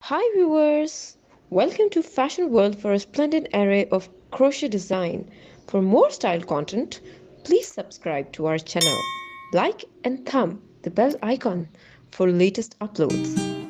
Hi viewers! Welcome to Fashion World for a splendid array of crochet design. For more style content, please subscribe to our channel. Like and thumb the bell icon for latest uploads.